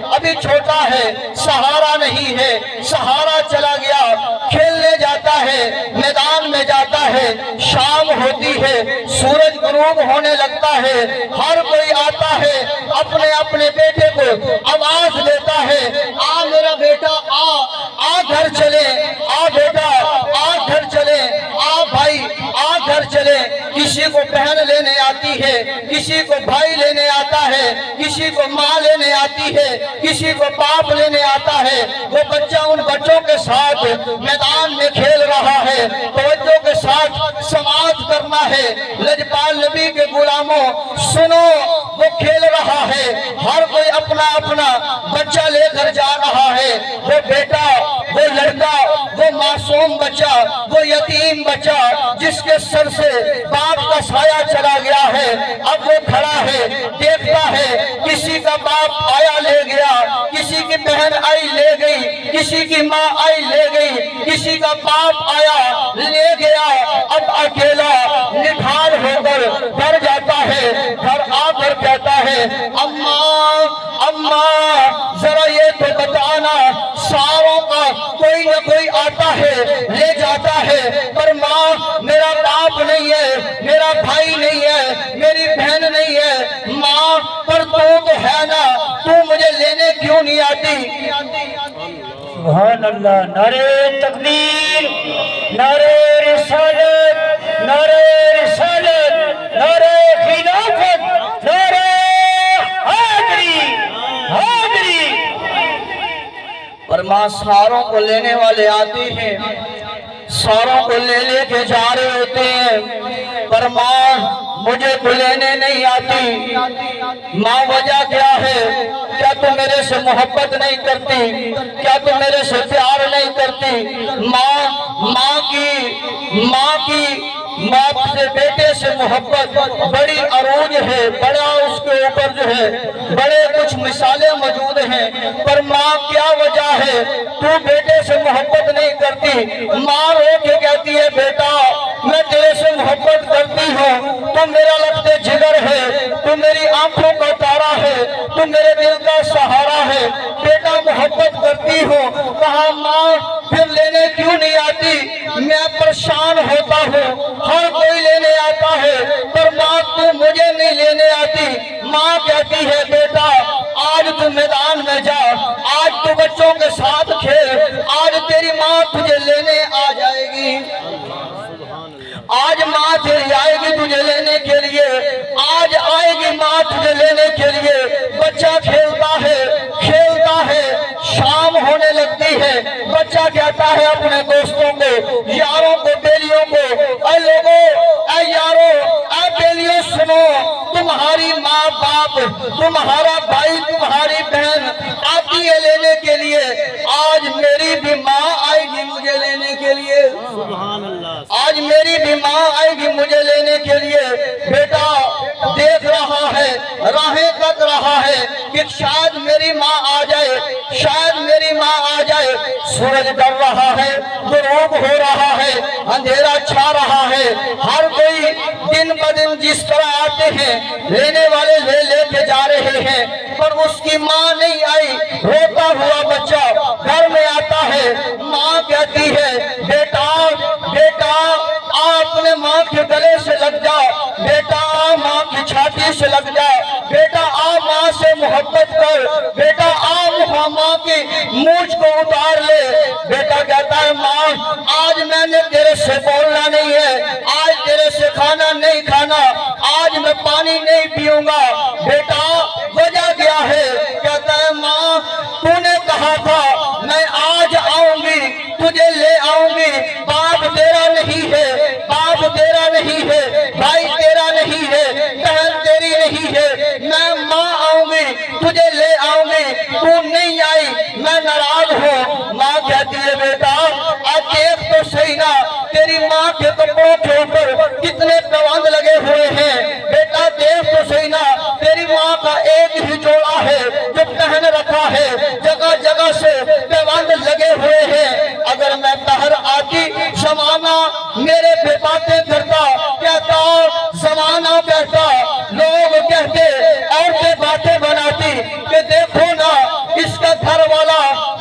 अभी छोटा है, सहारा नहीं है, सहारा चला गया, खेलने जाता है, मैदान में जाता है, शाम होती है, सूरज गुरूब होने लगता है, हर कोई आता है, अपने अपने बेटे को आवाज देता है, आ मेरा बेटा आ घर चले, आ बेटा आ घर चले, आ भाई आ घर चले। किसी को बहन लेने आती है, किसी को भाई लेने आता है, किसी को माँ लेने आती है, किसी को बाप लेने आता है। वो बच्चा उन बच्चों के साथ मैदान में खेल रहा है, तवज्जो के साथ समाज करना है। लजपाल नबी के गुलामों सुनो, वो खेल रहा है, हर कोई अपना अपना बच्चा लेकर जा रहा है। वो बेटा, वो लड़का, वो मासूम बच्चा, वो यतीम बच्चा जिसके सर से बाप का साया चला गया है, अब वो खड़ा है, देखता है, किसी का बाप आया ले गया, किसी की बहन आई ले गई, किसी की माँ आई ले गई, किसी का बाप आया ले गया। अब अकेला निठार होकर घर जाता है, घर आकर कहता है, अम्मा अम्मा जरा ये तो बताना, सारों का कोई न कोई आता है ले जाता है, पर माँ मेरा बाप नहीं है, मेरा भाई नहीं है, मेरी बहन नहीं है। माँ पर तू तो है ना, तू मुझे लेने क्यों नहीं आती? सुभान अल्लाह। नारे तकबीर, नारे रिसालत, नारे रिसालत, नारे खिलाफत, नारे हाज़री हाज़री। पर माँ सारों को लेने वाले आते हैं, सारों को ले लेके जा रहे होते हैं, पर माँ मुझे तो लेने नहीं आती। माँ वजह क्या है? क्या तुम मेरे से मोहब्बत नहीं करती? क्या तुम मेरे से प्यार नहीं करती? माँ की बाप से बेटे से मोहब्बत बड़ी अरूज है, बड़ा उसके ऊपर जो है बड़े कुछ मिसालें मौजूद हैं। पर माँ क्या वजह है तू बेटे से मोहब्बत नहीं करती? माँ रो के कहती है, बेटा मैं तेरे से मोहब्बत करती हूँ, तू मेरा लगते जिगर है, तू मेरी आंखों का तारा है, तू मेरे दिल का सहारा है, बेटा मोहब्बत करती हूँ। कहा माँ फिर लेने क्यों नहीं आती? मैं परेशान होता हूँ, हर कोई लेने आता है, पर माँ तू मुझे नहीं लेने आती। माँ कहती है, बेटा आज तू मैदान में जा, आज तू बच्चों के साथ खेल, आज तेरी माँ तुझे लेने आ जाएगी, आज माँ तेरी आएगी तुझे लेने के लिए, आज आएगी माँ तुझे लेने के लिए। बच्चा खेलता है, शाम होने लगती है, बच्चा कहता है अपने दोस्तों को, यारों को, बेलियों को, ऐ लोगों, ऐ यारों, ऐ बेलियों सुनो, तुम्हारी माँ बाप, तुम्हारा भाई, तुम्हारी बहन आती है लेने के लिए, आज मेरी भी माँ आएगी मुझे लेने के लिए, आज मेरी भी माँ आएगी मुझे लेने के लिए। बेटा देख रहा है, राहें तक रहा है कि शायद मेरी माँ आ जाए, शायद मेरी माँ आ जाए। सूरज डर रहा है, गुरूब हो रहा है, अंधेरा छा रहा है, हर कोई दिन ब दिन जिस तरह आते हैं लेने वाले ले लेके जा रहे हैं, पर उसकी माँ नहीं आई। रोता हुआ बच्चा घर में आता है, माँ कहती है, बेटा बेटा अपने माँ के गले से लग जा, बेटा माँ की छाती से लग जा, बेटा आ माँ से मोहब्बत कर, बेटा आ माँ की मूंछ को उतार ले। बेटा कहता है, माँ आज मैंने तेरे से बोलना नहीं है, आज तेरे से खाना नहीं खाना, आज मैं पानी नहीं पीऊंगा। बेटा वजह क्या है? कहता है, माँ तूने कहा था मैं आज आऊंगी, तुझे ले आऊंगी, बाप तेरा नहीं है, बाप तेरा नहीं है, भाई तेरा नहीं है, बहन तेरी नहीं है, मैं माँ आऊंगी, तुझे ले आऊंगी, तू नहीं आई, मैं नाराज हूँ। माँ कहती है, बेटा आज देख तो सही ना, तेरी माँ के कपड़ों के ऊपर कितने प्रबंध लगे हुए हैं, बेटा देख तो सही ना, तेरी माँ का एक ही जोड़ा है जो पहन रखा है, जगह जगह से प्रबंध लगे हुए हैं। अगर मैं बाहर आती, जमाना मेरे पे बातें करता, कहता जमाना कहता, लोग कहते, औरतें बातें बनाती कि देखो ना वाला